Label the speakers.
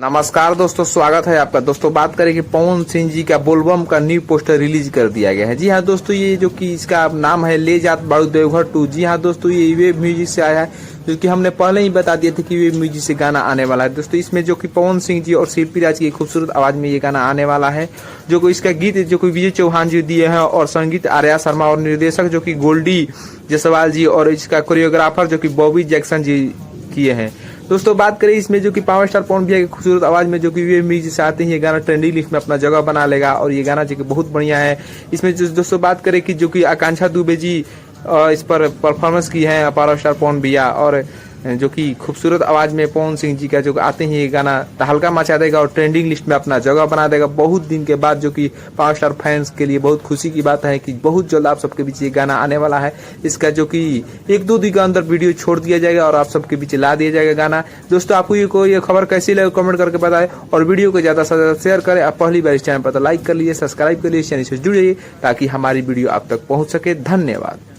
Speaker 1: नमस्कार दोस्तों, स्वागत है आपका। दोस्तों बात करें कि पवन सिंह जी का बोलबम का न्यू पोस्टर रिलीज कर दिया गया है। जी हाँ दोस्तों, ये जो कि इसका नाम है ले जात बाड़ू देवघर 2। जी हाँ दोस्तों, ये वेब म्यूजिक से आया है, जो कि हमने पहले ही बता दिया था कि वेब म्यूजिक से गाना आने वाला है। दोस्तों इसमें जो कि पवन सिंह जी और शिल्पी राज की खूबसूरत आवाज में ये गाना आने वाला है। जो कि इसका गीत जो कि विजय चौहान जी दिए हैं और संगीत आर्या शर्मा और निर्देशक जो कि गोल्डी जसवाल जी और इसका कोरियोग्राफर जो कि बॉबी जैक्सन जी किए हैं। दोस्तों बात करें इसमें जो कि पावर स्टार पवन भैया की खूबसूरत आवाज में जो कि वे म्यूजिक से आते हैं, ये गाना ट्रेंडिंग लिस्ट में अपना जगह बना लेगा और ये गाना जो कि बहुत बढ़िया है। इसमें जो दोस्तों बात करें कि जो कि आकांक्षा दुबे जी इस पर परफॉर्मेंस की है पावर स्टार पवन भैया, और जो कि खूबसूरत आवाज में पवन सिंह जी का जो आते हैं ये गाना तहलका मचा देगा और ट्रेंडिंग लिस्ट में अपना जगह बना देगा। बहुत दिन के बाद जो कि पावर स्टार फैंस के लिए बहुत खुशी की बात है कि बहुत जल्द आप सबके बीच ये गाना आने वाला है। इसका जो कि 1-2 दिन के अंदर वीडियो छोड़ दिया जाएगा और आप सबके बीच ला दिया जाएगा गाना। दोस्तों आपको ये खबर कैसी लगे कमेंट करके बताएं और वीडियो को ज्यादा से ज्यादा शेयर करें। आप पहली बार इस चैनल पर तो लाइक कर लीजिए, सब्सक्राइब कर लीजिए, चैनल से जुड़ जाइए ताकि हमारी वीडियो आप तक पहुंच सके। धन्यवाद।